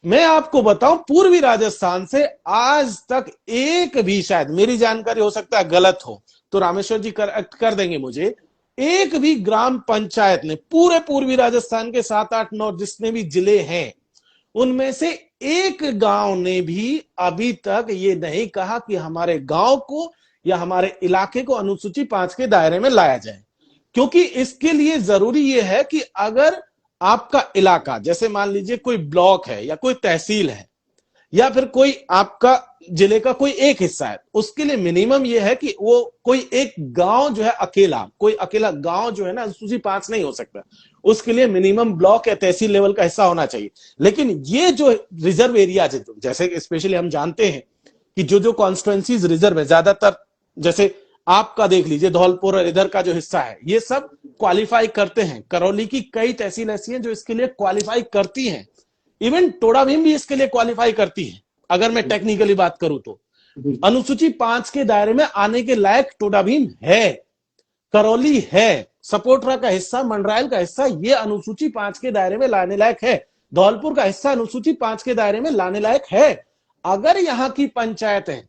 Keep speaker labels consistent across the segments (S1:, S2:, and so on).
S1: मैं आपको बताऊं, पूर्वी राजस्थान से आज तक एक भी, शायद मेरी जानकारी हो सकता है गलत हो तो रामेश्वर जी करेक्ट कर देंगे मुझे, एक भी ग्राम पंचायत ने पूरे पूर्वी राजस्थान के 7 8 9 जितने भी जिले हैं उनमें से एक गांव ने भी अभी तक ये नहीं कहा कि हमारे गांव को या हमारे इलाके को अनुसूची 5 के दायरे में लाया जाए। क्योंकि इसके लिए जरूरी यह है कि अगर आपका इलाका, जैसे मान लीजिए कोई ब्लॉक है या कोई तहसील है या फिर कोई आपका जिले का कोई एक हिस्सा है, उसके लिए मिनिमम यह है कि वो कोई एक गांव जो है अकेला, कोई अकेला गांव जो है ना अनुसूची 5 नहीं हो सकता, उसके लिए मिनिमम ब्लॉक या तहसील लेवल का हिस्सा होना चाहिए। लेकिन ये जो रिजर्व एरिया, जैसे स्पेशली हम जानते हैं कि जो जो कॉन्स्टिट्युएंसीज रिजर्व है ज्यादातर, जैसे आपका देख लीजिए धौलपुर और इधर का जो हिस्सा है, ये सब क्वालिफाई करते हैं। करौली की कई तहसील ऐसी हैं जो इसके लिए क्वालिफाई करती हैं। इवन टोडा भीम भी इसके लिए क्वालिफाई करती है। अगर मैं टेक्निकली बात करूं तो अनुसूची 5 के दायरे में आने के लायक टोडा भीम है, करौली है, सपोटरा का हिस्सा, मंडरायल का हिस्सा, ये अनुसूची 5 के दायरे में लाने लायक है। धौलपुर का हिस्सा अनुसूची 5 के दायरे में लाने लायक है। अगर यहां की पंचायतें,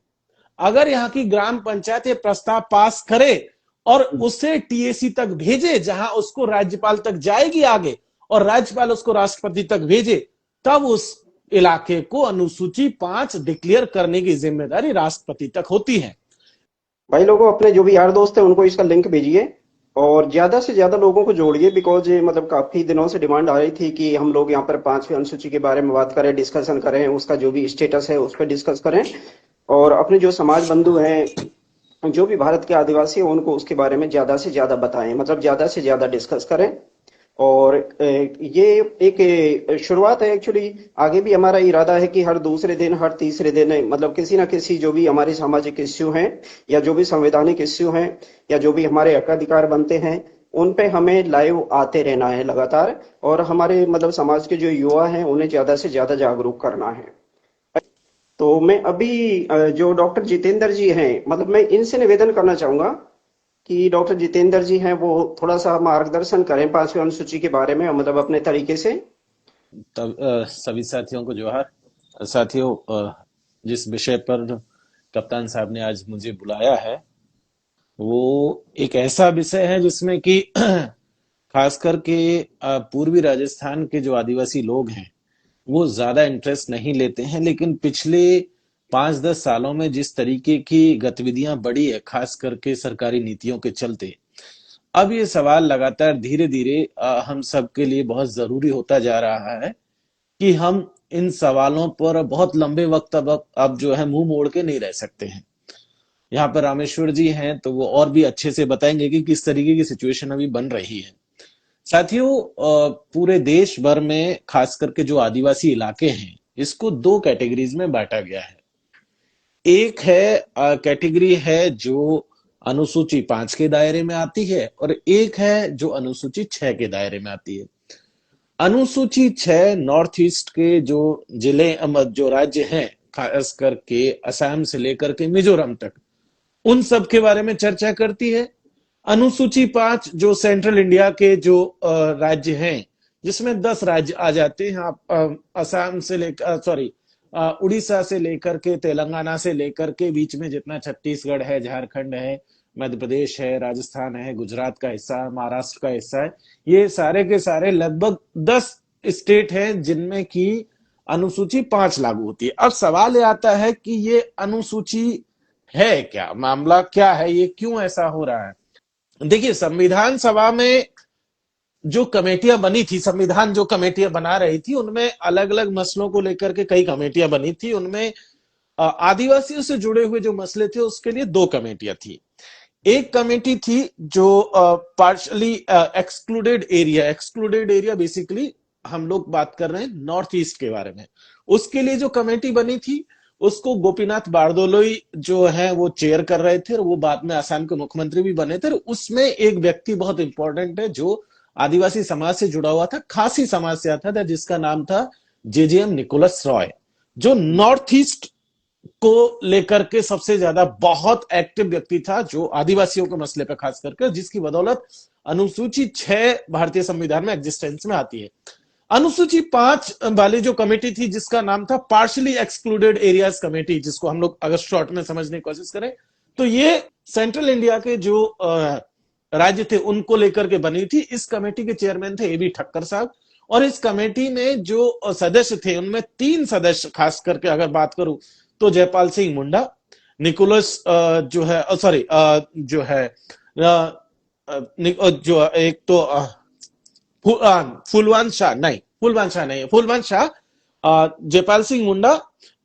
S1: अगर यहां की ग्राम पंचायत ये प्रस्ताव पास करे और उसे टीएसी तक भेजे, जहां उसको राज्यपाल तक जाएगी आगे और राज्यपाल उसको राष्ट्रपति तक भेजे, तब उस इलाके को अनुसूची 5 डिक्लेयर करने की जिम्मेदारी राष्ट्रपति तक होती है।
S2: भाई लोगों, अपने जो भी यार दोस्त हैं उनको इसका लिंक भेजिए और ज्यादा से ज्यादा लोगों को जोड़िए, बिकॉज ये मतलब काफी दिनों से डिमांड आ रही थी कि हम लोग यहाँ पर 5वीं अनुसूची के बारे में बात करें, डिस्कशन करें, उसका जो भी स्टेटस है उस पर डिस्कस करें। और अपने जो समाज बंधु हैं, जो भी भारत के आदिवासी हैं, उनको उसके बारे में ज्यादा से ज्यादा बताएं, मतलब ज्यादा से ज्यादा डिस्कस करें। और ये एक शुरुआत है एक्चुअली। आगे भी हमारा इरादा है कि हर दूसरे दिन, हर तीसरे दिन, मतलब किसी ना किसी जो भी हमारे सामाजिक इश्यू हैं या जो भी संवैधानिक इश्यू हैं या जो भी हमारे हक अधिकार बनते हैं, उन पे हमें लाइव आते रहना है लगातार। और हमारे मतलब समाज के जो युवा हैं उन्हें ज्यादा से ज्यादा जागरूक करना है। तो मैं अभी जो डॉक्टर जितेंद्र जी हैं, मतलब मैं इनसे निवेदन करना चाहूंगा कि डॉक्टर जितेंद्र जी हैं वो थोड़ा सा मार्गदर्शन करें 5वीं अनुसूची के बारे में, मतलब अपने तरीके से।
S1: तब सभी साथियों को जोहार। साथियों, जिस विषय पर कप्तान साहब ने आज मुझे बुलाया है वो एक ऐसा विषय है जिसमें कि खास करके पूर्वी राजस्थान के जो आदिवासी लोग हैं वो ज्यादा इंटरेस्ट नहीं लेते हैं, लेकिन पिछले 5 10 सालों में जिस तरीके की गतिविधियां बढ़ी है, खास करके सरकारी नीतियों के चलते, अब ये सवाल लगातार धीरे धीरे हम सबके लिए बहुत जरूरी होता जा रहा है कि हम इन सवालों पर बहुत लंबे वक्त अब जो है मुंह मोड़ के नहीं रह सकते हैं। यहाँ पर रामेश्वर जी हैं तो वो और भी अच्छे से बताएंगे कि किस तरीके की सिचुएशन अभी बन रही है। साथियों, पूरे देश भर में खास करके जो आदिवासी इलाके हैं इसको 2 कैटेगरीज में बांटा गया है। एक है कैटेगरी है जो अनुसूची 5 के दायरे में आती है और एक है जो अनुसूची 6 के दायरे में आती है। अनुसूची 6 नॉर्थ ईस्ट के जो जिले जो राज्य हैं, खास करके असम से लेकर के मिजोरम तक, उन सब के बारे में चर्चा करती है। अनुसूची 5 जो सेंट्रल इंडिया के जो राज्य हैं, जिसमें 10 राज्य आ जाते हैं, आप असम से लेकर, सॉरी, उड़ीसा से लेकर के, तेलंगाना से लेकर के बीच में जितना छत्तीसगढ़ है, झारखंड है, मध्य प्रदेश है, राजस्थान है, गुजरात का हिस्सा, महाराष्ट्र का हिस्सा है, ये सारे के सारे लगभग 10 स्टेट हैं जिनमें की अनुसूची 5 लागू होती है। अब सवाल ये आता है कि ये अनुसूची है क्या, मामला क्या है, ये क्यों ऐसा हो रहा है। देखिए, संविधान सभा में जो कमेटियां बनी थी, संविधान जो कमेटियां बना रही थी, उनमें अलग अलग मसलों को लेकर के कई कमेटियां बनी थी। उनमें आदिवासियों से जुड़े हुए जो मसले थे उसके लिए 2 कमेटियां थी। एक कमेटी थी जो पार्शली एक्सक्लूडेड एरिया बेसिकली हम लोग बात कर रहे हैं नॉर्थ ईस्ट के बारे में। उसके लिए जो कमेटी बनी थी उसको गोपीनाथ बारदोलोई जो है वो चेयर कर रहे थे और वो बाद में आसाम के मुख्यमंत्री भी बने थे। उसमें एक व्यक्ति बहुत इंपॉर्टेंट है जो आदिवासी समाज से जुड़ा हुआ था, खासी समाज से आता था, जिसका नाम था जेजेएम निकोलस रॉय, जो नॉर्थ ईस्ट को लेकर के सबसे ज्यादा बहुत एक्टिव व्यक्ति था, जो आदिवासियों के मसले पर खास करके, जिसकी बदौलत अनुसूची 6 भारतीय संविधान में एग्जिस्टेंस में आती है। अनुसूची 5 वाली जो कमेटी थी, जिसका नाम था पार्शली एक्सक्लूडेड एरियाज कमेटी, जिसको हम लोग अगर शॉर्ट में समझने की कोशिश करें तो ये सेंट्रल इंडिया के जो राज्य थे उनको लेकर के बनी थी। इस कमेटी के चेयरमैन थे एबी ठक्कर साहब, और इस कमेटी में जो सदस्य थे उनमें 3 सदस्य, खास करके अगर बात करूं तो जयपाल सिंह मुंडा, निकोलस जो है सॉरी जो है जो एक तो फुलवान शाह, जयपाल सिंह मुंडा,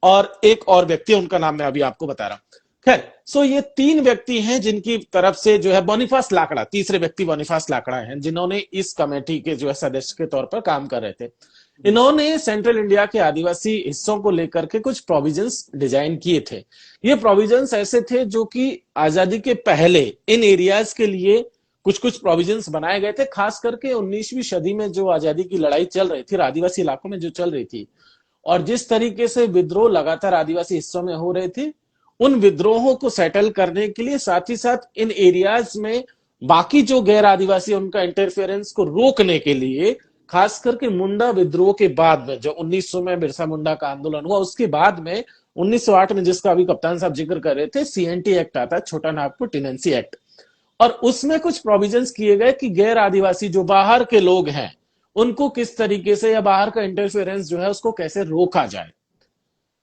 S1: और एक और व्यक्ति, उनका नाम मैं अभी आपको बता रहा हूं। खैर, सो ये 3 व्यक्ति हैं जिनकी तरफ से जो है बोनीफास लाकड़ा, तीसरे व्यक्ति बोनीफास लाकड़ा हैं, जिन्होंने इस कमेटी के जो है सदस्य के तौर पर काम कर रहे थे। इन्होंने सेंट्रल इंडिया के आदिवासी हिस्सों को लेकर के कुछ प्रोविजंस डिजाइन किए थे। ये प्रोविजंस ऐसे थे जो कि आजादी के पहले इन एरियाज के लिए कुछ कुछ प्रोविजंस बनाए गए थे, खास करके 19वीं सदी में जो आजादी की लड़ाई चल रही थी आदिवासी इलाकों में जो चल रही थी, और जिस तरीके से विद्रोह लगातार आदिवासी हिस्सों में हो रहे थे, उन विद्रोहों को सेटल करने के लिए, साथ ही साथ इन एरियाज में बाकी जो गैर आदिवासी उनका इंटरफेरेंस को रोकने के लिए, खास करके मुंडा विद्रोह के बाद में जो 1900 में बिरसा मुंडा का आंदोलन हुआ, उसके बाद में 1908 में जिसका अभी कप्तान साहब जिक्र कर रहे थे, सीएनटी एक्ट आता है, छोटा नागपुर टेनेंसी एक्ट, और उसमें कुछ प्रोविजंस किए गए कि गैर आदिवासी जो बाहर के लोग हैं उनको किस तरीके से, या बाहर का इंटरफेरेंस जो है उसको कैसे रोका जाए।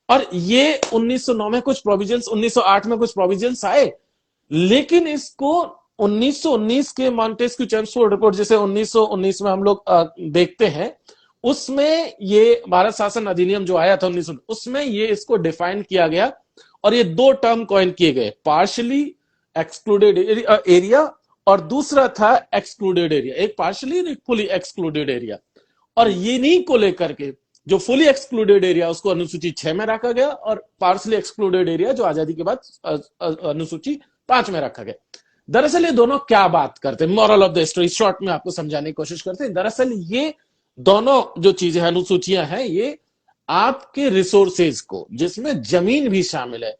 S1: और ये 1909 में कुछ प्रोविजंस, 1908 में कुछ प्रोविजंस आए, लेकिन इसको 1919 के मॉन्टेस्क्यू चेम्सफोर्ड रिपोर्ट, जिसे 1919 में हम लोग देखते हैं, उसमें ये भारत शासन अधिनियम जो आया था 1900, उसमें ये इसको डिफाइन किया गया, और ये 2 टर्म कॉइन किए गए, पार्शली एक्सक्लूडेड एरिया और दूसरा था एक्सक्लूडेड एरिया, एक पार्शली एक फुली एक्सक्लूडेड एरिया। और इन्हीं को लेकर के जो फुली एक्सक्लूडेड एरिया उसको अनुसूची 6 में रखा गया, और पार्शली एक्सक्लूडेड एरिया जो आजादी के बाद अनुसूची 5 में रखा गया। दरअसल ये दोनों क्या बात करते हैं, moral of the story short में आपको समझाने की कोशिश करते हैं। दरअसल ये दोनों जो चीजें अनुसूचियां हैं, ये आपके रिसोर्सेज को, जिसमें जमीन भी शामिल है,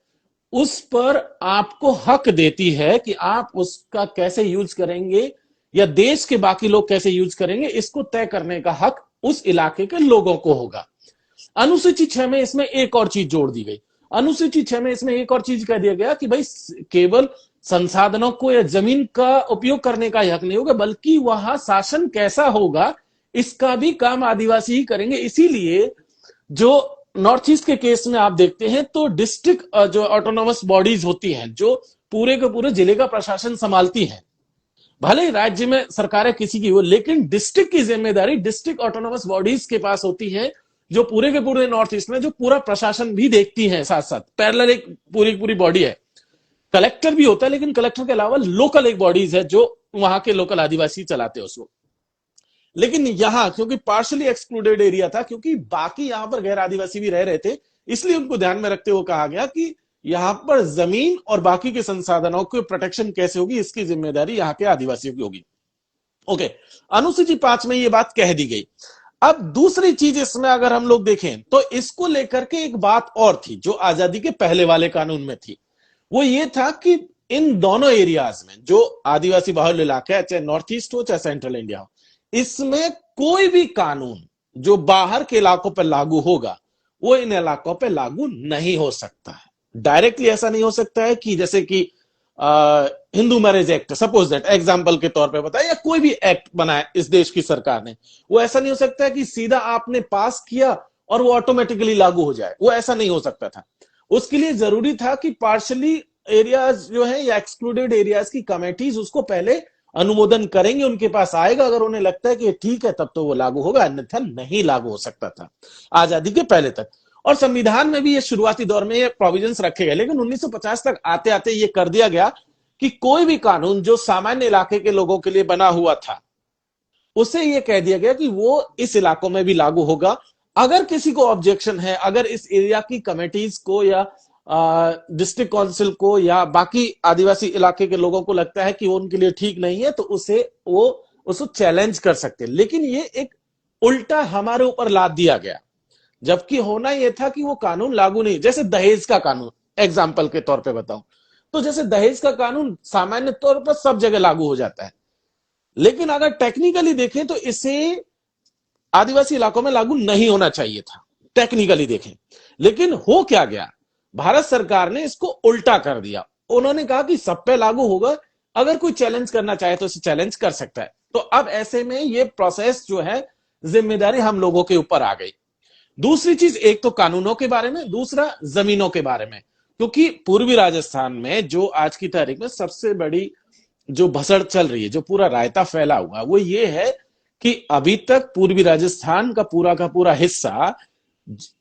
S1: उस पर आपको हक देती है कि आप उसका कैसे यूज करेंगे, या देश के बाकी लोग कैसे यूज करेंगे, इसको तय करने का हक उस इलाके के लोगों को होगा। अनुसूची 6 में इसमें एक और चीज जोड़ दी गई। अनुसूची 6 में इसमें एक और चीज कह दिया गया कि भाई केवल संसाधनों को या जमीन का उपयोग करने का हक नहीं होगा, बल्कि वहां शासन कैसा होगा इसका भी काम आदिवासी ही करेंगे। इसीलिए जो नॉर्थ ईस्ट के केस में आप देखते हैं तो डिस्ट्रिक्ट जो ऑटोनोमस बॉडीज होती हैं, जो पूरे के पूरे जिले का प्रशासन संभालती हैं, भले ही राज्य में सरकारें किसी की हो, लेकिन डिस्ट्रिक्ट की जिम्मेदारी डिस्ट्रिक्ट ऑटोनोमस बॉडीज के पास होती है, जो पूरे के पूरे नॉर्थ ईस्ट में जो पूरा प्रशासन भी देखती है। साथ साथ पैरेलल एक पूरी पूरी बॉडी है, कलेक्टर भी होता है, लेकिन कलेक्टर के अलावा लोकल एक बॉडीज है जो वहां के लोकल आदिवासी चलाते हैं उसको। लेकिन यहां क्योंकि पार्शली एक्सक्लूडेड एरिया था, क्योंकि बाकी यहां पर गैर आदिवासी भी रह रहे थे, इसलिए उनको ध्यान में रखते हुए कहा गया कि यहां पर जमीन और बाकी के संसाधनों की प्रोटेक्शन कैसे होगी, इसकी जिम्मेदारी यहां के आदिवासियों की होगी। ओके, अनुसूची 5 में यह बात कह दी गई। अब दूसरी चीज इसमें अगर हम लोग देखें तो इसको लेकर के एक बात और थी जो आजादी के पहले वाले कानून में थी, वो ये था कि इन दोनों एरियाज में जो आदिवासी बाहुल इलाका है, चाहे नॉर्थ ईस्ट हो चाहे सेंट्रल इंडिया हो, इसमें कोई भी कानून जो बाहर के इलाकों पर लागू होगा वो इन इलाकों पर लागू नहीं हो सकता है। डायरेक्टली ऐसा नहीं हो सकता है कि जैसे कि Hindu marriage act suppose that example के तौर पे बताया, या कोई भी एक्ट बनाए इस देश की सरकार ने, वो ऐसा नहीं हो सकता है कि सीधा आपने पास किया और वो ऑटोमेटिकली लागू हो जाए, वो ऐसा नहीं हो सकता था। उसके लिए जरूरी था कि पार्शली एरियाज जो है या एक्सक्लूडेड एरियाज की कमेटीज उसको पहले अनुमोदन करेंगे, उनके पास आएगा, अगर उन्हें लगता है कि ठीक है तब तो वो लागू होगा, अन्यथा नहीं लागू हो सकता था आजादी के पहले तक। और संविधान में भी ये शुरुआती दौर में ये प्रोविजंस रखे गए, लेकिन 1950 तक आते आते ये कर दिया गया कि कोई भी कानून जो सामान्य इलाके के लोगों के लिए बना हुआ था उसे ये कह दिया गया कि वो इस इलाकों में भी लागू होगा। अगर किसी को ऑब्जेक्शन है, अगर इस एरिया की कमेटीज को या डिस्ट्रिक्ट काउंसिल को या बाकी आदिवासी इलाके के लोगों को लगता है कि वो उनके लिए ठीक नहीं है, तो उसको चैलेंज कर सकते हैं। लेकिन ये एक उल्टा हमारे ऊपर लाद दिया गया, जबकि होना यह था कि वो कानून लागू नहीं। जैसे दहेज का कानून एग्जाम्पल के तौर पे बताऊं तो जैसे दहेज का कानून सामान्य तौर पर सब जगह लागू हो जाता है, लेकिन अगर टेक्निकली देखें तो इसे आदिवासी इलाकों में लागू नहीं होना चाहिए था, टेक्निकली देखें। लेकिन हो क्या गया, भारत सरकार ने इसको उल्टा कर दिया। उन्होंने कहा कि सब पे लागू होगा, अगर कोई चैलेंज करना चाहे तो इसे चैलेंज कर सकता है। तो अब ऐसे में ये प्रोसेस जो है, जिम्मेदारी हम लोगों के ऊपर आ गई। दूसरी चीज, एक तो कानूनों के बारे में, दूसरा जमीनों के बारे में। क्योंकि पूर्वी राजस्थान में जो आज की तारीख में सबसे बड़ी जो भसड़ चल रही है, जो पूरा रायता फैला हुआ, वो ये है कि अभी तक पूर्वी राजस्थान का पूरा हिस्सा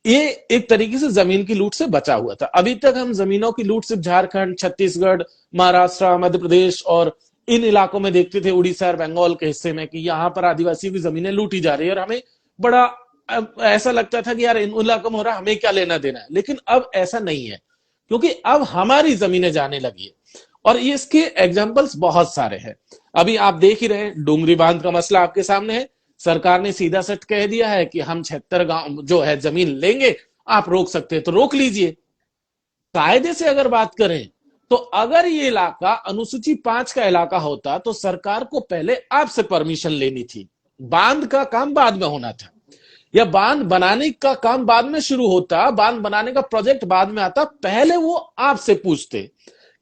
S1: ये एक तरीके से जमीन की लूट से बचा हुआ था। अभी तक हम जमीनों की लूट सिर्फ झारखंड, छत्तीसगढ़, महाराष्ट्र, मध्य प्रदेश और इन इलाकों में देखते थे, उड़ीसा और बंगाल के हिस्से में, कि यहां पर आदिवासियों की जमीनें लूटी जा रही है, और हमें बड़ा ऐसा लगता था कि यार इन इलाकों में हो रहा, हमें क्या लेना देना है। लेकिन अब ऐसा नहीं है, क्योंकि अब हमारी जमीनें जाने लगी है। और ये इसके एग्जाम्पल्स बहुत सारे हैं। अभी आप देख ही रहे हैं, डूंगरी बांध का मसला आपके सामने है। सरकार ने सीधा सट कह दिया है कि हम 76 गांव जो है जमीन लेंगे, आप रोक सकते हैं तो रोक लीजिए। कायदे से अगर बात करें तो अगर ये इलाका अनुसूची 5 का इलाका होता तो सरकार को पहले आपसे परमिशन लेनी थी। बांध का काम बाद में होना था, या बांध बनाने का काम बाद में शुरू होता, बांध बनाने का प्रोजेक्ट बाद में आता। पहले वो आपसे पूछते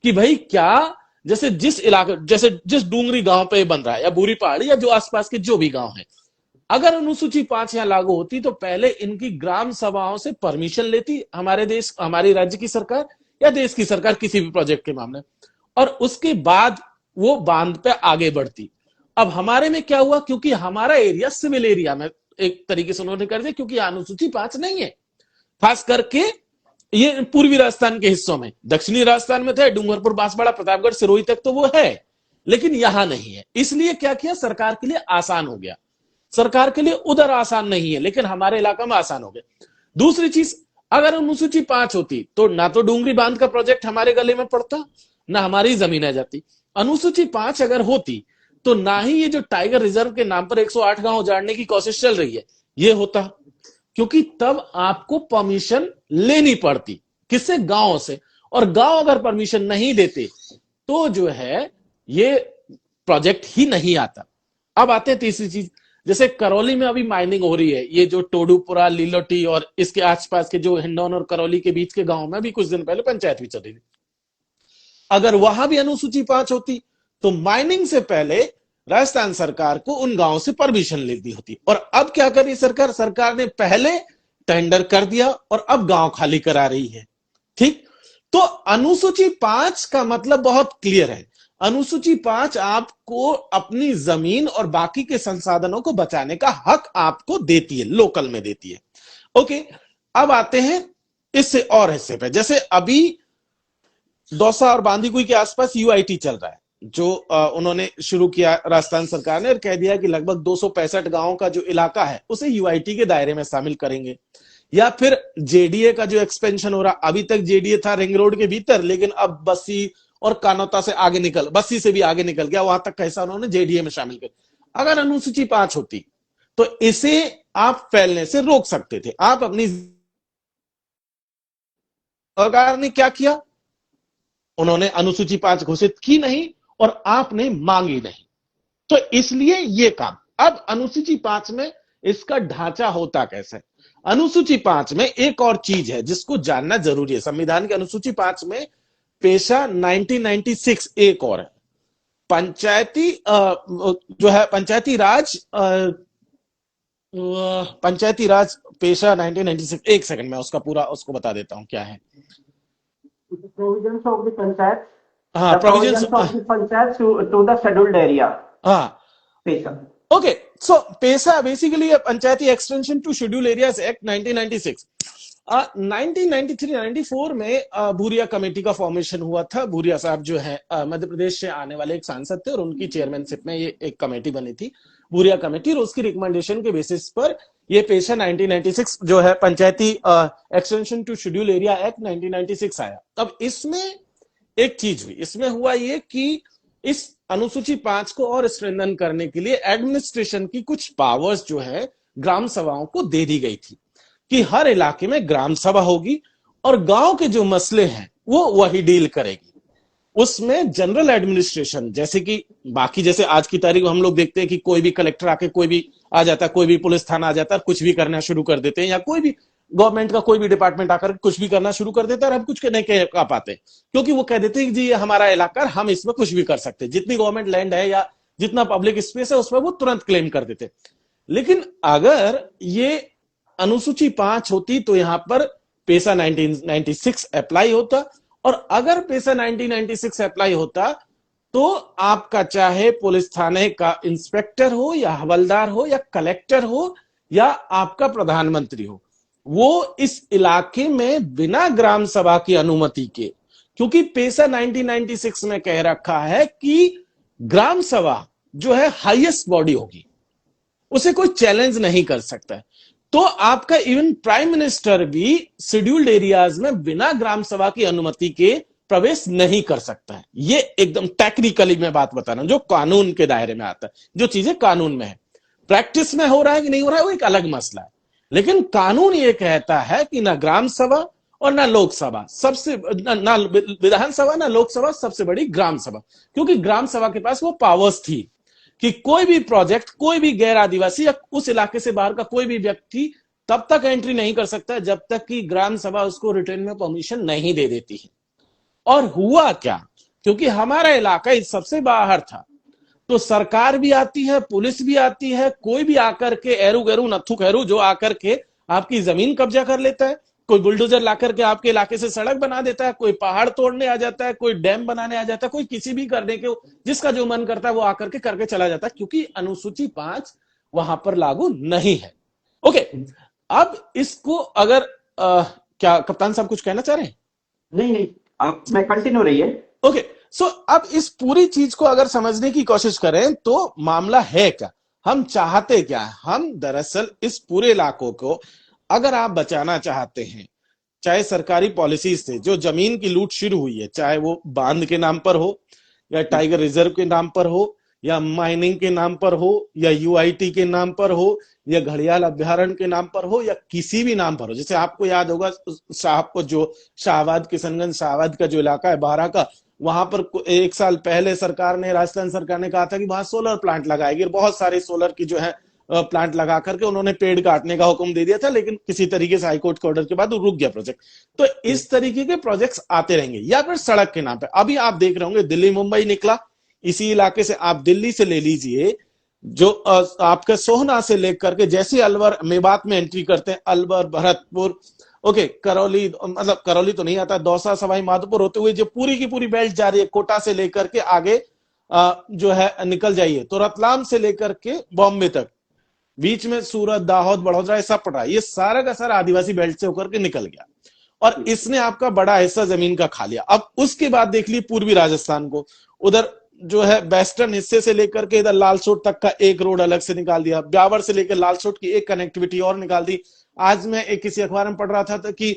S1: कि भाई क्या, जैसे जिस इलाके, जैसे जिस डूंगरी गांव पे बन रहा है, या बुरी पहाड़ी, या जो आसपास के जो भी गांव है, अगर अनुसूची 5 यहां लागू होती तो पहले इनकी ग्राम सभाओं से परमिशन लेती हमारे देश, हमारी राज्य की सरकार या देश की सरकार किसी भी प्रोजेक्ट के मामले, और उसके बाद वो बांध पे आगे बढ़ती। अब हमारे में क्या हुआ, क्योंकि हमारा एरिया सिविल एरिया में एक तरीके से उन्होंने कर दिया, क्योंकि अनुसूची 5 नहीं है। खास करके ये पूर्वी राजस्थान के हिस्सों में, दक्षिणी राजस्थान में थे, डूंगरपुर, बांसवाड़ा, प्रतापगढ़, सिरोही तक तो वो है, लेकिन यहां नहीं है। इसलिए क्या किया, सरकार के लिए आसान हो गया। सरकार के लिए उधर आसान नहीं है, लेकिन हमारे इलाका में आसान हो गया। दूसरी चीज, अगर अनुसूची 5 होती तो ना तो डूंगरी बांध का प्रोजेक्ट हमारे गले में पड़ता, ना हमारी जमीन आ जाती। अनुसूची 5 अगर होती तो ना ही ये जो टाइगर रिजर्व के नाम पर 108 गांव उजाड़ने की कोशिश चल रही है ये होता, क्योंकि तब आपको परमिशन लेनी पड़ती, किससे, गांव से। और गांव अगर परमिशन नहीं देते तो जो है ये प्रोजेक्ट ही नहीं आता। अब आते हैं तीसरी चीज, जैसे करौली में अभी माइनिंग हो रही है, ये जो टोडूपुरा, लीलोटी और इसके आसपास के जो हिंडौन और करौली के बीच के गांव में अभी कुछ दिन पहले पंचायत भी चल रही थी। अगर वहां भी अनुसूची 5 होती तो माइनिंग से पहले राजस्थान सरकार को उन गांवों से परमिशन लेनी होती। और अब क्या करी सरकार, सरकार ने पहले टेंडर कर दिया और अब गांव खाली करा रही है। ठीक, तो अनुसूची 5 का मतलब बहुत क्लियर है। अनुसूची 5 आपको अपनी जमीन और बाकी के संसाधनों को बचाने का हक आपको देती है, लोकल में देती है। ओके, अब आते हैं इससे और हिस्से पे। जैसे अभी दौसा और बांदीकुई के आसपास यूआईटी चल रहा है, जो उन्होंने शुरू किया राजस्थान सरकार ने, और कह दिया कि लगभग 265 गांवों का जो इलाका है उसे यूआईटी के दायरे में शामिल करेंगे। या फिर जेडीए का जो एक्सपेंशन हो रहा, अभी तक जेडीए था रिंग रोड के भीतर, लेकिन अब बस्सी और कानोता से आगे निकल, बस्सी से भी आगे निकल गया, वहां तक का हिस्सा उन्होंने जेडीए में शामिल कर। अगर अनुसूची 5 होती तो इसे आप फैलने से रोक सकते थे। आप अपनी सरकार ने क्या किया, उन्होंने अनुसूची 5 घोषित की नहीं और आपने मांगी नहीं, तो इसलिए ये काम। अब अनुसूची 5 में इसका ढांचा होता कैसे, अनुसूची 5 में एक और चीज है जिसको जानना जरूरी है। संविधान के अनुसूची 5 में पेशा 1996 एक और है, पंचायती जो है पंचायती राज पेशा 1996। एक सेकंड, मैं उसका पूरा उसको बता देता हूं क्या है।
S2: Provisions of the panchayat,
S1: हाँ,
S2: the provisions of the panchayat to the scheduled area.
S1: हाँ,
S2: पेशा।
S1: ओके, सो पेशा basically panchayati extension to scheduled areas act 1996। 1993-94 में भूरिया कमेटी का फॉर्मेशन हुआ था। भूरिया साहब जो है मध्य प्रदेश से आने वाले एक सांसद थे और उनकी चेयरमैनशिप में ये एक कमेटी बनी थी, भूरिया कमेटी, और उसकी रिकमेंडेशन के बेसिस पर ये पेशा 1996 जो है पंचायती extension to schedule area act 1996 आया। अब इसमें एक चीज हुई, इसमें हुआ ये कि इस अनुसूची 5 को और स्ट्रेंथन करने के लिए एडमिनिस्ट्रेशन की कुछ पावर्स जो है ग्राम सभाओं को दे दी गई थी कि हर इलाके में ग्राम सभा होगी और गांव के जो मसले हैं वो वही डील करेगी। उसमें जनरल एडमिनिस्ट्रेशन, जैसे कि बाकी जैसे आज की तारीख में हम लोग देखते हैं कि कोई भी कलेक्टर आके कोई भी आ जाता है, कोई भी पुलिस थाना आ जाता है, कुछ भी करना शुरू कर देते हैं, या कोई भी गवर्नमेंट का कोई भी डिपार्टमेंट आकर कुछ भी करना शुरू कर देता है, और हम कुछ नहीं कह पाते क्योंकि वो कह देते हैं कि जी ये हमारा इलाका, हम इसमें कुछ भी कर सकते हैं, जितनी गवर्नमेंट लैंड है या जितना पब्लिक स्पेस है उसमें वो तुरंत क्लेम कर देते। लेकिन अगर ये अनुसूची 5 होती तो यहां पर पेसा 1996 अप्लाई होता, और अगर पेसा 1996 अप्लाई होता तो आपका चाहे पुलिस थाने का इंस्पेक्टर हो या हवलदार हो या कलेक्टर हो या आपका प्रधानमंत्री हो, वो इस इलाके में बिना ग्राम सभा की अनुमति के, क्योंकि पेसा 1996 में कह रखा है कि ग्राम सभा जो है हाईएस्ट बॉडी होगी, उसे कोई चैलेंज नहीं कर सकता। तो आपका इवन प्राइम मिनिस्टर भी शेड्यूल्ड एरियाज में बिना ग्राम सभा की अनुमति के प्रवेश नहीं कर सकता है। ये एकदम टेक्निकली मैं बात बता रहा हूं, जो कानून के दायरे में आता है, जो चीजें कानून में है। प्रैक्टिस में हो रहा है कि नहीं हो रहा है वो एक अलग मसला है, लेकिन कानून ये कहता है कि ना ग्राम सभा और ना लोकसभा, सबसे ना विधानसभा ना लोकसभा, सबसे बड़ी ग्राम सभा, क्योंकि ग्राम सभा के पास वो पावर्स थी कि कोई भी प्रोजेक्ट, कोई भी गैर आदिवासी या उस इलाके से बाहर का कोई भी व्यक्ति तब तक एंट्री नहीं कर सकता जब तक कि ग्राम सभा उसको रिटर्न में परमिशन नहीं दे देती है। और हुआ क्या, क्योंकि हमारा इलाका इस सबसे बाहर था, तो सरकार भी आती है, पुलिस भी आती है, कोई भी आकर के एरू गैरू नथु खैरू जो आकर के आपकी जमीन कब्जा कर लेता है, कोई बुलडोजर लाकर के आपके इलाके से सड़क बना देता है, कोई पहाड़ तोड़ने आ जाता है, कोई डैम बनाने आ जाता है, कोई किसी भी करने के, जिसका जो मन करता है वो आकर के करके चला जाता है, क्योंकि अनुसूची 5 वहां पर लागू नहीं है। ओके, अब इसको अगर क्या कप्तान साहब कुछ कहना चाह रहे हैं?
S2: नहीं नहीं, आप मैं कंटिन्यू रहिए।
S1: ओके, सो अब इस पूरी चीज को अगर समझने की कोशिश करें तो मामला है क्या, हम चाहते क्या है? हम दरअसल इस पूरे इलाकों को अगर आप बचाना चाहते हैं, चाहे सरकारी पॉलिसीज से जो जमीन की लूट शुरू हुई है, चाहे वो बांध के नाम पर हो या टाइगर रिजर्व के नाम पर हो या माइनिंग के नाम पर हो या यूआईटी के नाम पर हो या घड़ियाल अभ्यारण्य के नाम पर हो या किसी भी नाम पर हो, जैसे आपको याद होगा शाहपुर जो शाहबाद किशनगंज शाहबाद का जो इलाका है बारह का, वहां पर 1 साल पहले सरकार ने, राजस्थान सरकार ने कहा था कि वहां सोलर प्लांट लगाएगी, बहुत सारे सोलर की जो है प्लांट लगा करके उन्होंने पेड़ काटने का हुक्म दे दिया था, लेकिन किसी तरीके से हाईकोर्ट के ऑर्डर के बाद वो रुक गया प्रोजेक्ट। तो इस तरीके के प्रोजेक्ट्स आते रहेंगे। या फिर सड़क के नाम पे अभी आप देख रहे होंगे दिल्ली मुंबई निकला, इसी इलाके से आप दिल्ली से ले लीजिए, जो आपका सोहना से लेकर के जैसे अलवर मेवात में एंट्री करते हैं, अलवर भरतपुर, ओके, करौली, मतलब करौली तो नहीं आता, दौसा सवाई माधोपुर होते हुए जो पूरी की पूरी बेल्ट जा रही है, कोटा से लेकर के आगे जो है निकल जाइए तो रतलाम से लेकर के बॉम्बे तक, बीच में सूरत, दाहोद, बड़ौदा, ये सब पड़ रहा है, ये सारा का सारा आदिवासी बेल्ट से होकर के निकल गया और इसने आपका बड़ा हिस्सा जमीन का खा लिया। अब उसके बाद देख ली पूर्वी राजस्थान को, उधर जो है वेस्टर्न हिस्से से लेकर के इधर लालसोट तक का एक रोड अलग से निकाल दिया, ब्यावर से लेकर लालसोट की एक कनेक्टिविटी और निकाल दी। आज मैं एक किसी अखबार में पढ़ रहा था कि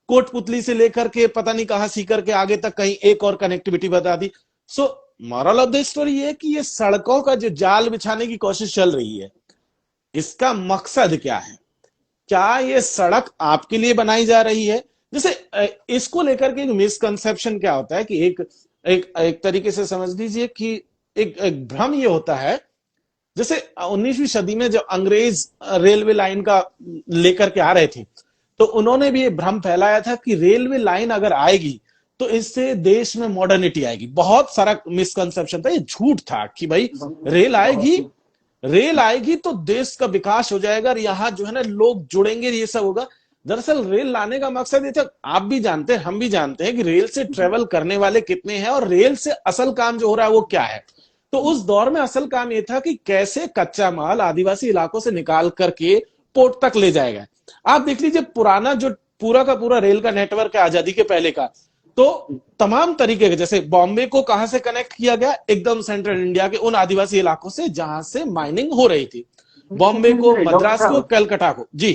S1: कोटपुतली से लेकर के पता नहीं कहां सीकर के आगे तक कहीं एक और कनेक्टिविटी बता दी। So moral of the story ये है कि ये सड़कों का जो जाल बिछाने की कोशिश चल रही है, इसका मकसद क्या है? क्या ये सड़क आपके लिए बनाई जा रही है? जैसे इसको लेकर के एक मिसकंसेप्शन क्या होता है कि एक तरीके से समझ लीजिए कि एक भ्रम ये होता है, जैसे 19वीं सदी में जब अंग्रेज रेलवे लाइन का लेकर के आ रहे थे तो उन्होंने भी ये भ्रम फैलाया था कि रेलवे लाइन अगर आएगी तो इससे देश में मॉडर्निटी आएगी। बहुत सारा मिसकंसेप्शन था, ये झूठ था कि भाई रेल आएगी तो देश का विकास हो जाएगा और यहाँ जो है ना लोग जुड़ेंगे, ये सब होगा। दरअसल रेल लाने का मकसद ये था, आप भी जानते हैं हम भी जानते हैं कि रेल से ट्रेवल करने वाले कितने हैं और रेल से असल काम जो हो रहा है वो क्या है। तो उस दौर में असल काम ये था कि कैसे कच्चा माल आदिवासी इलाकों से निकाल करके पोर्ट तक ले जाएगा। आप देख लीजिए पुराना जो पूरा का पूरा रेल का नेटवर्क है आजादी के पहले का, तो तमाम तरीके के, जैसे बॉम्बे को कहां से कनेक्ट किया गया, एकदम सेंट्रल इंडिया के उन आदिवासी इलाकों से जहां से माइनिंग हो रही थी, बॉम्बे को, मद्रास को, कलकत्ता को। जी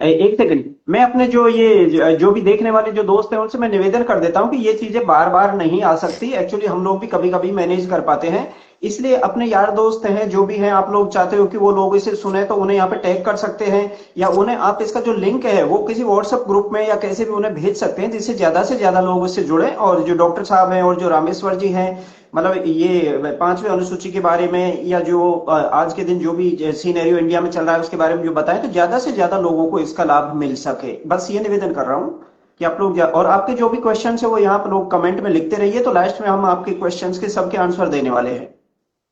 S2: एक सेकंड, मैं अपने जो ये जो भी देखने वाले जो दोस्त हैं उनसे मैं निवेदन कर देता हूँ कि ये चीजें बार बार नहीं आ सकती। एक्चुअली हम लोग भी कभी कभी मैनेज कर पाते हैं, इसलिए अपने यार दोस्त हैं जो भी हैं, आप लोग चाहते हो कि वो लोग इसे सुने तो उन्हें यहाँ पे टैग कर सकते हैं, या उन्हें आप इसका जो लिंक है वो किसी व्हाट्सएप ग्रुप में या कैसे भी उन्हें भेज सकते हैं, जिससे ज्यादा से ज्यादा लोग इससे जुड़े। और जो डॉक्टर साहब हैं और जो रामेश्वर जी हैं, मतलब ये पांचवें अनुसूची के बारे में या जो आज के दिन जो भी सीनेरियो इंडिया में चल रहा है उसके बारे में जो बताएं, तो ज्यादा से ज्यादा लोगों को इसका लाभ मिल सके, बस ये निवेदन कर रहा हूँ कि आप लोग और आपके जो भी क्वेश्चंस है वो यहाँ पर लोग कमेंट में लिखते रहिए, तो लास्ट में हम आपके क्वेश्चंस के सबके आंसर देने वाले हैं।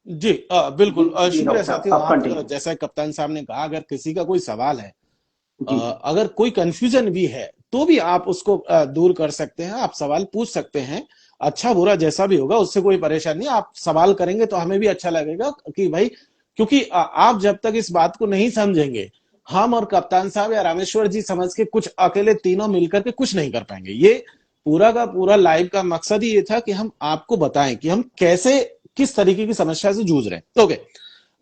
S1: जी
S2: जी
S1: बिल्कुल
S2: जी
S1: शुक्रिया
S2: डॉक्टर साहब,
S1: साथियों।
S2: आप
S1: आप
S2: कंटिन्यू।
S1: जैसा कप्तान साहब ने कहा, अगर किसी का कोई सवाल है,
S2: जी
S1: अगर कोई कंफ्यूजन भी है, तो भी आप उसको दूर कर सकते हैं, आप सवाल पूछ सकते हैं। अच्छा बुरा जैसा भी होगा उससे कोई परेशानी नहीं, आप सवाल करेंगे तो हमें भी अच्छा लगेगा कि भाई, क्योंकि आप जब तक इस बात को नहीं समझेंगे, हम और कप्तान साहब या रामेश्वर जी समझ के कुछ अकेले तीनों मिलकर के कुछ नहीं कर पाएंगे। ये पूरा का पूरा लाइव का मकसद ही ये था कि हम आपको बताएं कि हम कैसे, किस तरीके की समस्या से जूझ रहे हैं। ओके,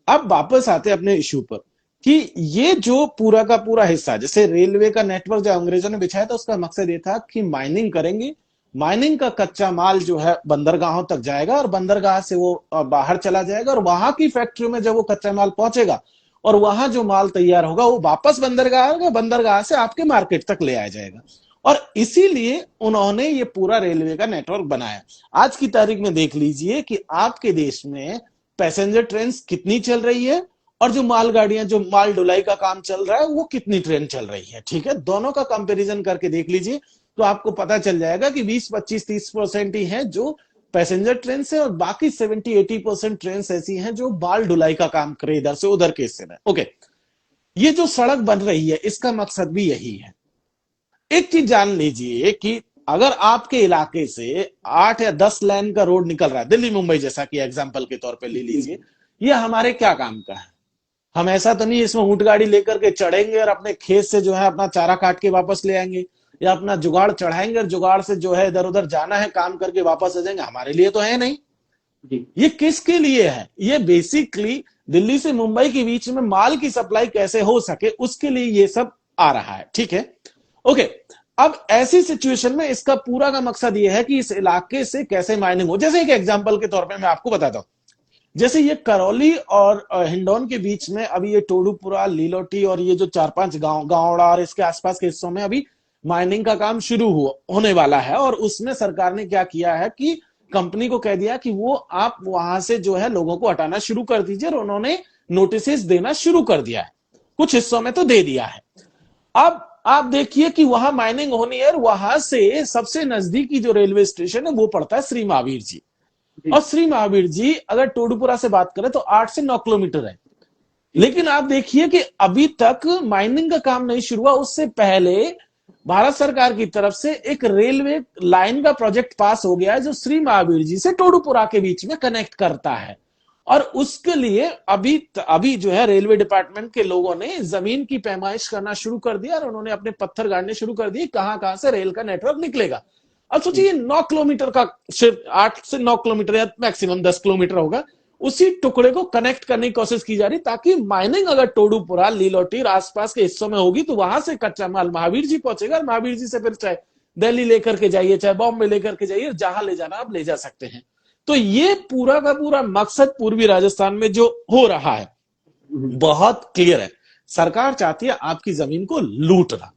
S1: अब वापस आते हैं अपने इश्यू पर कि ये जो पूरा का पूरा हिस्सा, जैसे रेलवे का नेटवर्क जो अंग्रेजों ने बिछाया था, उसका मकसद ये था कि माइनिंग करेंगे, माइनिंग का कच्चा माल जो है बंदरगाहों तक जाएगा और बंदरगाह से वो बाहर चला जाएगा, और वहां की फैक्ट्रियों में जब वो कच्चा माल पहुंचेगा और वहां जो माल तैयार होगा वो वापस बंदरगाह आएगा, बंदरगाह से आपके मार्केट तक ले आया जाएगा। और इसीलिए उन्होंने ये पूरा रेलवे का नेटवर्क बनाया। आज की तारीख में देख लीजिए कि आपके देश में पैसेंजर ट्रेन कितनी चल रही है, और जो मालगाड़ियां, जो माल ढुलाई का काम चल रहा है, वो कितनी ट्रेन चल रही है। ठीक है, दोनों का कंपैरिजन करके देख लीजिए तो आपको पता चल जाएगा कि 20, 25, 30% ही है जो पैसेंजर ट्रेन से, और बाकी 70, 80% ट्रेन ऐसी हैं जो माल ढुलाई का काम करे इधर से उधर के हिस्से में। ओके, ये जो सड़क बन रही है इसका मकसद भी यही है। एक चीज जान लीजिए कि अगर आपके इलाके से 8 या 10 लेन का रोड निकल रहा है, दिल्ली मुंबई जैसा कि एग्जाम्पल के तौर पे ले
S2: जी
S1: लीजिए, ये हमारे क्या काम का है? हम ऐसा तो नहीं इसमें ऊंट गाड़ी लेकर के चढ़ेंगे और अपने खेत से जो है अपना चारा काट के वापस ले आएंगे, या अपना जुगाड़ चढ़ाएंगे और जुगाड़ से जो है इधर उधर जाना है काम करके वापस आ जाएंगे। हमारे लिए तो है नहीं।
S2: जी
S1: ये किसके लिए है? ये बेसिकली दिल्ली से मुंबई के बीच में माल की सप्लाई कैसे हो सके, उसके लिए ये सब आ रहा है। ठीक है, ओके। अब ऐसी सिचुएशन में इसका पूरा का मकसद ये है कि इस इलाके से कैसे माइनिंग हो। जैसे एक एग्जांपल के तौर पे मैं आपको बताता हूं, जैसे ये करौली और हिंडौन के बीच में अभी ये टोडूपुरा, लीलोटी और ये जो 4-5 गांव, गांवड़ा और इसके आसपास के हिस्सों में अभी माइनिंग का काम शुरू होने वाला है। और उसमें सरकार ने क्या किया है कि कंपनी को कह दिया कि वो आप वहां से जो है लोगों को हटाना शुरू कर दीजिए, और उन्होंने नोटिस देना शुरू कर दिया है। कुछ हिस्सों में तो दे दिया है। अब आप देखिए कि वहां माइनिंग होनी है, और वहां से सबसे नजदीकी जो रेलवे स्टेशन है वो पड़ता है श्री महावीर जी।
S2: जी
S1: और श्री महावीर जी अगर टोडूपुरा से बात करें तो 8 से 9 किलोमीटर है।
S2: जी
S1: लेकिन आप देखिए कि अभी तक माइनिंग का काम नहीं शुरू हुआ। उससे पहले भारत सरकार की तरफ से एक रेलवे लाइन का प्रोजेक्ट पास हो गया है जो श्री महावीर जी से टोडूपुरा के बीच में कनेक्ट करता है। और उसके लिए अभी अभी जो है रेलवे डिपार्टमेंट के लोगों ने जमीन की पैमाइश करना शुरू कर दिया, और उन्होंने अपने पत्थर गाड़ने शुरू कर दिए कहां कहां से रेल का नेटवर्क निकलेगा। अब सोचिए 9 किलोमीटर का, सिर्फ 8 से 9 किलोमीटर या मैक्सिमम 10 किलोमीटर होगा, उसी टुकड़े को कनेक्ट करने की कोशिश की जा रही, ताकि माइनिंग अगर टोडूपुरा, लीलोटी और आसपास के हिस्सों में होगी तो वहां से कच्चा माल महावीर जी पहुंचेगा, और महावीर जी से फिर चाहे दिल्ली लेकर के जाइए, चाहे बॉम्बे लेकर के जाइए, जहां ले जाना आप ले जा सकते हैं। तो ये पूरा का पूरा मकसद पूर्वी राजस्थान में जो हो रहा है बहुत क्लियर है। सरकार चाहती है आपकी जमीन को लूटना,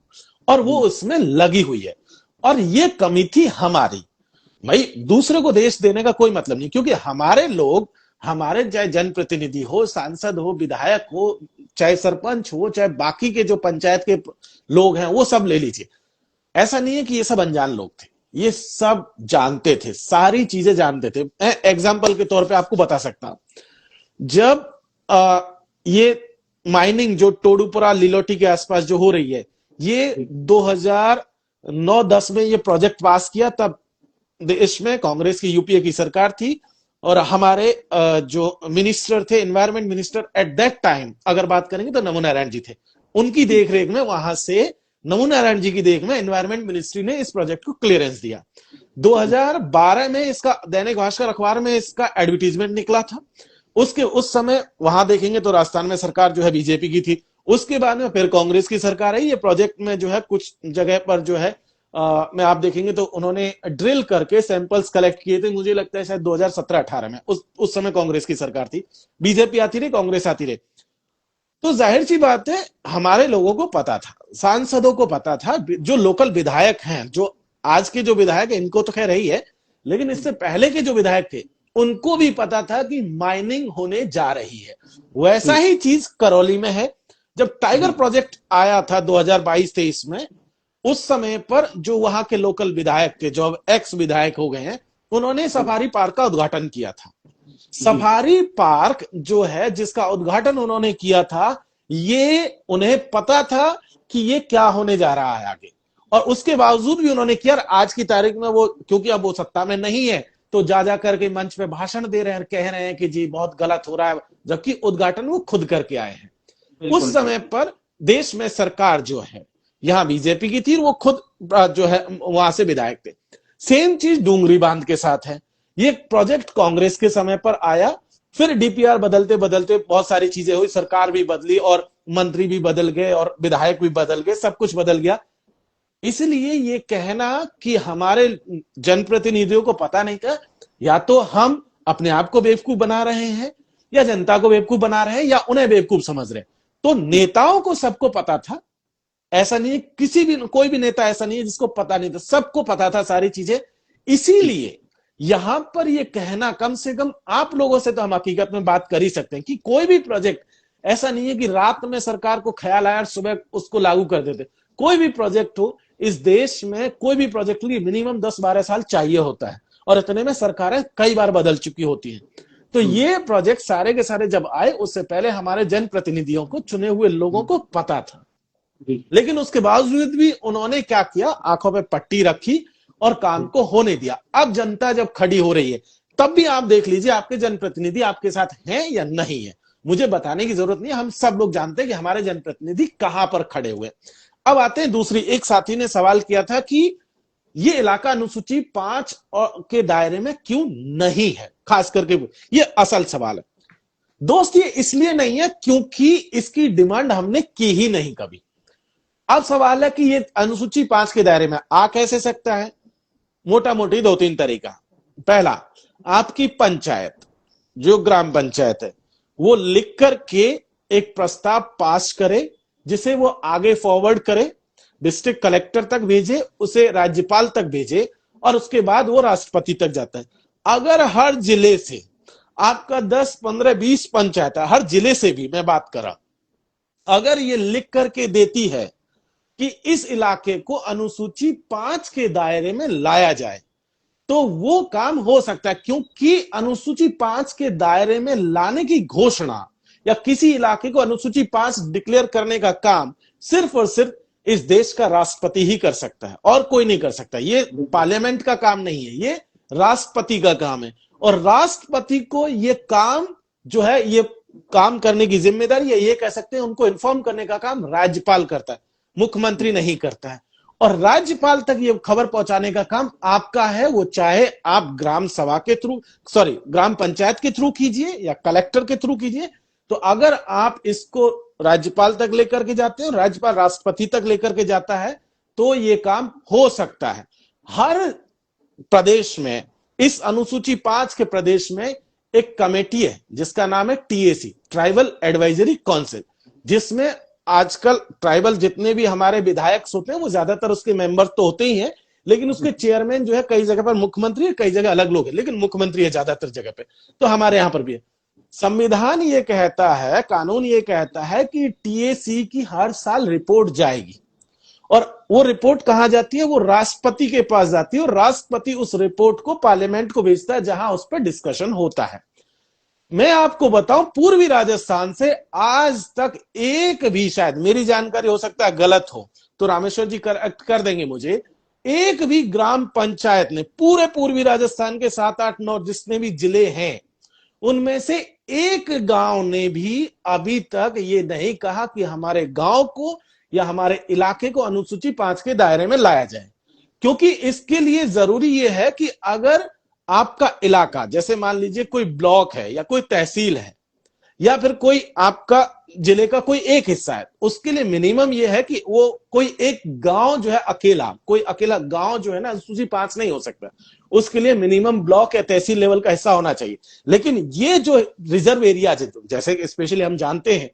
S1: और वो उसमें लगी हुई है। और ये कमी थी हमारी। भाई दूसरे को देश देने का कोई मतलब नहीं, क्योंकि हमारे लोग, हमारे चाहे जनप्रतिनिधि हो, सांसद हो, विधायक हो, चाहे सरपंच हो, चाहे बाकी के जो पंचायत के लोग हैं, वो सब ले लीजिए। ऐसा नहीं है कि ये सब अनजान लोग थे, ये सब जानते थे, सारी चीजें जानते थे। मैं एग्जाम्पल के तौर पे आपको बता सकता हूं, जब ये माइनिंग जो टोडूपुरा, लीलोटी के आसपास जो हो रही है, ये 2009-10 में ये प्रोजेक्ट पास किया, तब देश में कांग्रेस की, यूपीए की सरकार थी। और हमारे जो मिनिस्टर थे, environment minister at that time अगर बात करेंगे तो नमो नारायण जी थे। उनकी देखरेख में, वहां से नमो नारायण जी की देख में एनवायरमेंट मिनिस्ट्री ने इस प्रोजेक्ट को क्लियरेंस दिया। 2012 में इसका दैनिक भास्कर अखबार में इसका एडवर्टीजमेंट निकला था। उसके उस समय वहां देखेंगे तो राजस्थान में सरकार जो है बीजेपी की थी, उसके बाद में फिर कांग्रेस की सरकार आई। ये प्रोजेक्ट में जो है कुछ जगह पर जो है में आप देखेंगे तो उन्होंने ड्रिल करके सैंपल्स कलेक्ट किए थे, मुझे लगता है शायद 2017-18 में। उस समय कांग्रेस की सरकार थी, बीजेपी आती रही, कांग्रेस आती रही। तो जाहिर सी बात है हमारे लोगों को पता था, सांसदों को पता था, जो लोकल विधायक हैं, जो आज के जो विधायक हैं इनको तो खैर रही है, लेकिन इससे पहले के जो विधायक थे उनको भी पता था कि माइनिंग होने जा रही है। वैसा ही चीज करौली में है। जब टाइगर प्रोजेक्ट आया था 2022-23 में, उस समय पर जो वहां के लोकल विधायक थे, जो अब एक्स विधायक हो गए हैं, उन्होंने सफारी पार्क का उद्घाटन किया था। सफारी पार्क जो है जिसका उद्घाटन उन्होंने किया था, ये उन्हें पता था कि ये क्या होने जा रहा है आगे, और उसके बावजूद भी उन्होंने किया। आज की तारीख में वो, क्योंकि अब वो सत्ता में नहीं है, तो जा करके मंच पे भाषण दे रहे हैं, कह रहे हैं कि जी बहुत गलत हो रहा है, जबकि उद्घाटन वो खुद करके आए हैं। उस समय पर देश में सरकार जो है यहां बीजेपी की थी, वो खुद जो है वहां से विधायक थे। सेम चीज डूंगरी बांध के साथ है। ये प्रोजेक्ट कांग्रेस के समय पर आया, फिर डीपीआर बदलते बदलते बहुत सारी चीजें हुई, सरकार भी बदली और मंत्री भी बदल गए और विधायक भी बदल गए, सब कुछ बदल गया। इसलिए ये कहना कि हमारे जनप्रतिनिधियों को पता नहीं था, या तो हम अपने आप को बेवकूफ बना रहे हैं, या जनता को बेवकूफ बना रहे हैं, या उन्हें बेवकूफ समझ रहे हैं। तो नेताओं को सबको पता था, ऐसा नहीं है किसी भी कोई भी नेता ऐसा नहीं है जिसको पता नहीं था, सबको पता था सारी चीजें। इसीलिए यहां पर यह कहना, कम से कम आप लोगों से तो हम हकीकत में बात कर ही सकते हैं कि कोई भी प्रोजेक्ट ऐसा नहीं है कि रात में सरकार को ख्याल आया और सुबह उसको लागू कर देते। कोई भी प्रोजेक्ट हो इस देश में, कोई भी प्रोजेक्ट के लिए मिनिमम 10-12 साल चाहिए होता है, और इतने में सरकारें कई बार बदल चुकी होती हैं। तो ये प्रोजेक्ट सारे के सारे जब आए, उससे पहले हमारे जनप्रतिनिधियों को, चुने हुए लोगों को पता था, लेकिन उसके बावजूद भी उन्होंने क्या किया, आंखों पे पट्टी रखी और काम को होने दिया। अब जनता जब खड़ी हो रही है, तब भी आप देख लीजिए आपके जनप्रतिनिधि आपके साथ हैं या नहीं है। मुझे बताने की जरूरत नहीं है, हम सब लोग जानते हैं कि हमारे जनप्रतिनिधि कहां पर खड़े हुए। अब आते हैं दूसरी, एक साथी ने सवाल किया था कि ये इलाका अनुसूची 5 के दायरे में क्यों नहीं है, खास करके ये असल सवाल है दोस्त। ये इसलिए नहीं है क्योंकि इसकी डिमांड हमने की ही नहीं कभी। अब सवाल है कि ये अनुसूची 5 के दायरे में आ कैसे सकता है। मोटा मोटी 2-3 तरीका। पहला, आपकी पंचायत, जो ग्राम पंचायत है, वो लिख करके एक प्रस्ताव पास करे, जिसे वो आगे फॉरवर्ड करे, डिस्ट्रिक्ट कलेक्टर तक भेजे, उसे राज्यपाल तक भेजे, और उसके बाद वो राष्ट्रपति तक जाता है। अगर हर जिले से आपका 10, 15, 20 पंचायत है, हर जिले से भी मैं बात कर रहा, अगर ये लिख करके देती है कि इस इलाके को अनुसूची 5 के दायरे में लाया जाए, तो वो काम हो सकता है। क्योंकि अनुसूची 5 के दायरे में लाने की घोषणा या किसी इलाके को अनुसूची 5 डिक्लेयर करने का काम सिर्फ और सिर्फ इस देश का राष्ट्रपति ही कर सकता है, और कोई नहीं कर सकता। ये पार्लियामेंट का काम नहीं है, ये राष्ट्रपति का काम है। और राष्ट्रपति को ये काम जो है, ये काम करने की जिम्मेदारी, या ये कह सकते हैं उनको इन्फॉर्म करने का काम राज्यपाल करता है, मुख्यमंत्री नहीं करता है। और राज्यपाल तक ये खबर पहुंचाने का काम आपका है, वो चाहे आप ग्राम सभा के थ्रू, ग्राम पंचायत के थ्रू कीजिए या कलेक्टर के थ्रू कीजिए। तो अगर आप इसको राज्यपाल तक लेकर के जाते हैं, राज्यपाल राष्ट्रपति तक लेकर के जाता है, तो ये काम हो सकता है। हर प्रदेश में, इस अनुसूची 5 के प्रदेश में एक कमेटी है जिसका नाम है टीएसी, ट्राइबल एडवाइजरी काउंसिल, जिसमें आजकल ट्राइबल जितने भी हमारे विधायक होते हैं वो ज्यादातर उसके मेंबर तो होते ही हैं, लेकिन उसके चेयरमैन जो है कई जगह पर मुख्यमंत्री है, कई जगह अलग लोग हैं, लेकिन मुख्यमंत्री है ज्यादातर जगह पे। तो हमारे यहां पर भी है। संविधान ये कहता है, कानून ये कहता है कि टीएसी की हर साल रिपोर्ट जाएगी, और वो रिपोर्ट कहां जाती है, वो राष्ट्रपति के पास जाती है, और राष्ट्रपति उस रिपोर्ट को पार्लियामेंट को भेजता है, जहां उस पर डिस्कशन होता है। मैं आपको बताऊं, पूर्वी राजस्थान से आज तक एक भी, शायद मेरी जानकारी हो सकता है गलत हो तो रामेश्वर जी कर देंगे मुझे, एक भी ग्राम पंचायत ने पूरे पूर्वी राजस्थान के 7, 8, 9 जितने भी जिले हैं, उनमें से एक गांव ने भी अभी तक ये नहीं कहा कि हमारे गांव को या हमारे इलाके को अनुसूची 5 के दायरे में लाया जाए। क्योंकि इसके लिए जरूरी यह है कि अगर आपका इलाका, जैसे मान लीजिए कोई ब्लॉक है या कोई तहसील है, या फिर कोई आपका जिले का कोई एक हिस्सा है, उसके लिए मिनिमम ये है कि वो कोई एक गांव जो है अकेला, कोई अकेला गांव जो है ना अनुसूची 5 नहीं हो सकता, उसके लिए मिनिमम ब्लॉक या तहसील लेवल का हिस्सा होना चाहिए। लेकिन ये जो रिजर्व एरिया है, जैसे स्पेशली हम जानते हैं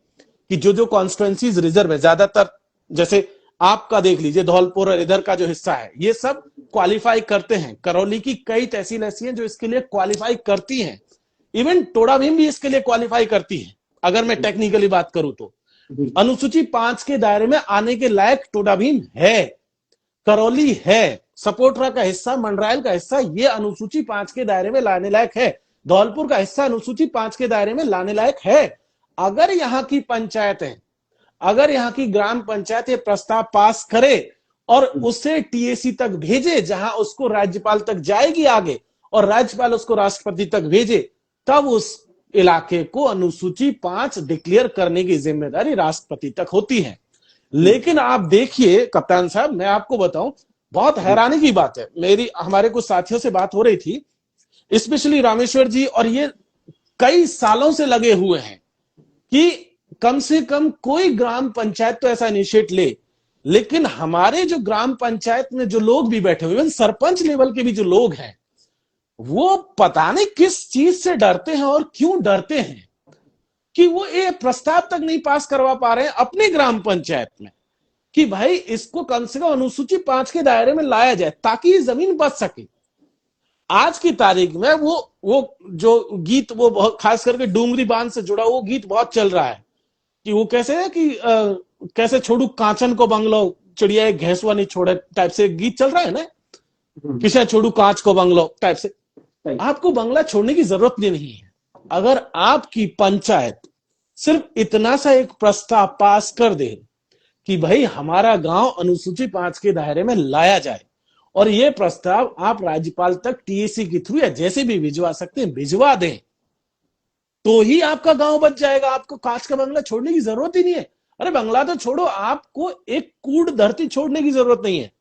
S1: कि जो जो कॉन्स्टिट्युएंसीज रिजर्व है, ज्यादातर जैसे आपका देख लीजिए धौलपुर और इधर का जो हिस्सा है, ये सब क्वालिफाई करते हैं। करौली की कई तहसील ऐसी हैं जो इसके लिए क्वालिफाई करती हैं, इवन टोडा भीम भी इसके लिए क्वालिफाई करती है। अगर मैं टेक्निकली बात करूं तो अनुसूची 5 के दायरे में आने के लायक टोडा भीम है, करौली है, सपोटरा का हिस्सा, मंडरायल का हिस्सा, ये अनुसूची 5 के दायरे में लाने लायक है। धौलपुर का हिस्सा अनुसूची 5 के दायरे में लाने लायक है। अगर यहां की पंचायत है, अगर यहां की ग्राम पंचायत ये प्रस्ताव पास करे और उसे टीएसी तक भेजे, जहां उसको राज्यपाल तक जाएगी आगे, और राज्यपाल उसको राष्ट्रपति तक भेजे, तब उस इलाके को अनुसूची 5 डिक्लेयर करने की जिम्मेदारी राष्ट्रपति तक होती है। लेकिन आप देखिए कप्तान साहब, मैं आपको बताऊं, बहुत हैरानी की बात है, मेरी हमारे कुछ साथियों से बात हो रही थी, स्पेशली रामेश्वर जी, और ये कई सालों से लगे हुए हैं कि कम से कम कोई ग्राम पंचायत तो ऐसा इनिशिएट ले। लेकिन हमारे जो ग्राम पंचायत में जो लोग भी बैठे हुए, इवन सरपंच लेवल के भी जो लोग हैं, वो पता नहीं किस चीज से डरते हैं और क्यों डरते हैं कि वो ये प्रस्ताव तक नहीं पास करवा पा रहे हैं अपने ग्राम पंचायत में कि भाई इसको कम से कम अनुसूची 5 के दायरे में लाया जाए ताकि ये जमीन बच सके। आज की तारीख में वो जो गीत, वो बहुत खास करके डूंगरी बांध से जुड़ा वो गीत बहुत चल रहा है कि वो कैसे है कि कैसे छोड़ू कांचन को बंगलो, चिड़िया एक घैसुआ नहीं छोड़े, टाइप से गीत चल रहा है ना, किसे छोड़ू कांच को बंगलो टाइप से। आपको बंगला छोड़ने की जरूरत नहीं है। अगर आपकी पंचायत सिर्फ इतना सा एक प्रस्ताव पास कर दे कि भाई हमारा गांव अनुसूची 5 के दायरे में लाया जाए, और ये प्रस्ताव आप राज्यपाल तक टीएसी के थ्रू या जैसे भी भिजवा सकते हैं भिजवा दें, तो ही आपका गांव बच जाएगा। आपको कांच का बंगला छोड़ने की जरूरत ही नहीं है। अरे बंगला तो छोड़ो, आपको एक कूड़ धरती छोड़ने की जरूरत नहीं है,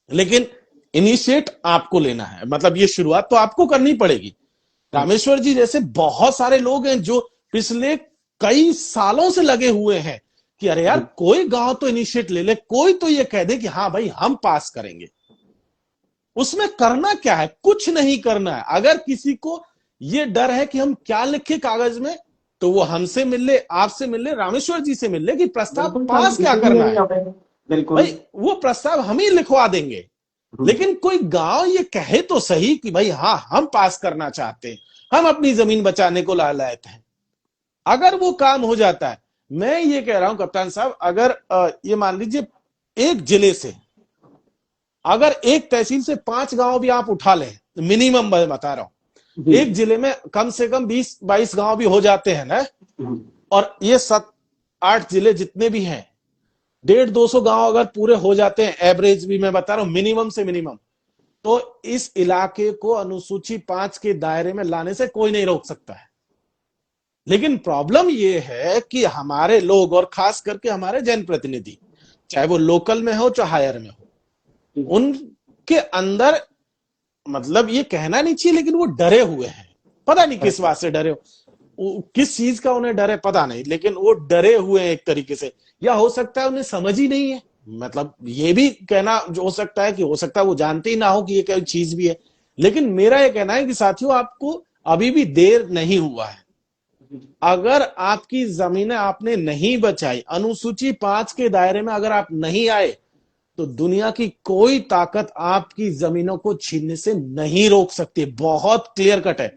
S1: लेकिन इनिशिएट आपको लेना है, मतलब ये शुरुआत तो आपको करनी पड़ेगी। रामेश्वर जी जैसे बहुत सारे लोग हैं जो पिछले कई सालों से लगे हुए हैं कि अरे यार कोई गांव तो इनिशिएट ले ले, कोई तो ये कह दे कि हाँ भाई हम पास करेंगे। उसमें करना क्या है? कुछ नहीं करना है। अगर किसी को ये डर है कि हम क्या लिखे कागज में, तो वो हमसे मिल ले, आपसे मिल ले, रामेश्वर जी से मिल ले कि प्रस्ताव पास क्या करना है।
S2: बिल्कुल
S1: भाई वो प्रस्ताव हम ही लिखवा देंगे, लेकिन कोई गांव ये कहे तो सही कि भाई हाँ हम पास करना चाहते हैं, हम अपनी जमीन बचाने को लालायत हैं। अगर वो काम हो जाता है, मैं ये कह रहा हूं कप्तान साहब, अगर ये मान लीजिए एक जिले से, अगर एक तहसील से 5 गांव भी आप उठा लें, मिनिमम मैं बता रहा हूं, एक जिले में कम से कम 20-22 गांव भी हो जाते हैं ना, और ये 7-8 जिले जितने भी हैं, 150-200 गांव अगर पूरे हो जाते हैं, एवरेज भी मैं बता रहा हूं, मिनिमम से मिनिमम, तो इस इलाके को अनुसूची 5 के दायरे में लाने से कोई नहीं रोक सकता है। लेकिन प्रॉब्लम यह है कि हमारे लोग, और खास करके हमारे जनप्रतिनिधि, चाहे वो लोकल में हो चाहे हायर में हो, उनके अंदर, मतलब ये कहना नहीं चाहिए लेकिन वो डरे हुए हैं। पता नहीं किस बात से डरे हो, किस चीज का उन्हें डर है पता नहीं, लेकिन वो डरे हुए हैं एक तरीके से, या हो सकता है उन्हें समझ ही नहीं है। मतलब ये भी कहना जो हो सकता है कि हो सकता है वो जानते ही ना हो कि ये क्या चीज भी है। लेकिन मेरा ये कहना है कि साथियों, आपको अभी भी देर नहीं हुआ है। अगर आपकी जमीनें आपने नहीं बचाई, अनुसूची 5 के दायरे में अगर आप नहीं आए, तो दुनिया की कोई ताकत आपकी जमीनों को छीनने से नहीं रोक सकती। बहुत क्लियर कट है।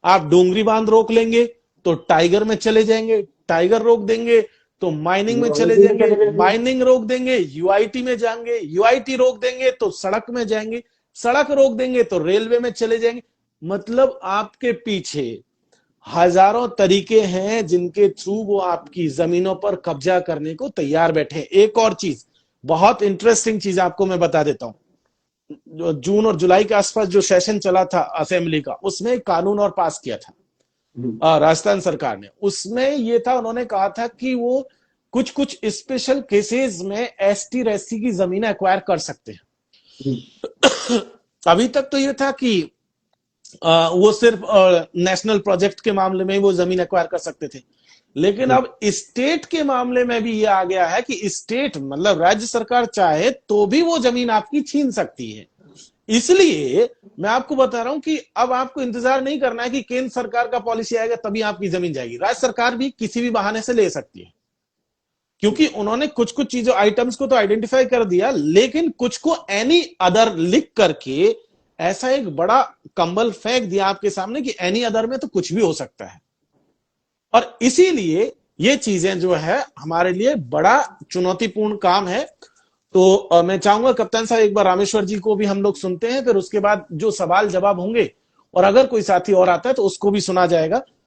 S1: आप डोंगरी बांध रोक लेंगे तो टाइगर में चले जाएंगे, टाइगर रोक देंगे तो माइनिंग में चले जाएंगे, माइनिंग रोक देंगे यूआईटी में जाएंगे, यूआईटी रोक देंगे तो सड़क में जाएंगे, सड़क रोक देंगे तो रेलवे में चले जाएंगे। मतलब आपके पीछे हजारों तरीके हैं जिनके थ्रू वो आपकी जमीनों पर कब्जा करने को तैयार बैठे हैं। एक और चीज, बहुत इंटरेस्टिंग चीज आपको मैं बता देता हूं। जो जून और जुलाई के आसपास जो सेशन चला था असेंबली का, उसमें एक कानून और पास किया था राजस्थान सरकार ने। उसमें ये था, उन्होंने कहा था कि वो कुछ कुछ स्पेशल केसेस में एसटी और एससी की जमीनें एक्वायर कर सकते हैं। अभी तक तो ये था कि वो सिर्फ नेशनल प्रोजेक्ट के मामले में वो जमीन एक्वायर कर सकते थे, लेकिन अब स्टेट के मामले में भी ये आ गया है कि स्टेट मतलब राज्य सरकार चाहे तो भी वो जमीन आपकी छीन सकती है। इसलिए मैं आपको बता रहा हूं कि अब आपको इंतजार नहीं करना है कि केंद्र सरकार का पॉलिसी आएगा तभी आपकी जमीन जाएगी। राज्य सरकार भी किसी भी बहाने से ले सकती है, क्योंकि उन्होंने कुछ कुछ चीजों आइटम्स को तो आइडेंटिफाई कर दिया, लेकिन कुछ को एनी अदर लिख करके ऐसा एक बड़ा कंबल फेंक दिया आपके सामने कि एनी अदर में तो कुछ भी हो सकता है। और इसीलिए ये चीजें जो है हमारे लिए बड़ा चुनौतीपूर्ण काम है। तो मैं चाहूंगा कप्तान साहब एक बार रामेश्वर जी को भी हम लोग सुनते हैं, फिर उसके बाद जो सवाल जवाब होंगे और अगर कोई साथी और आता है तो उसको भी सुना जाएगा।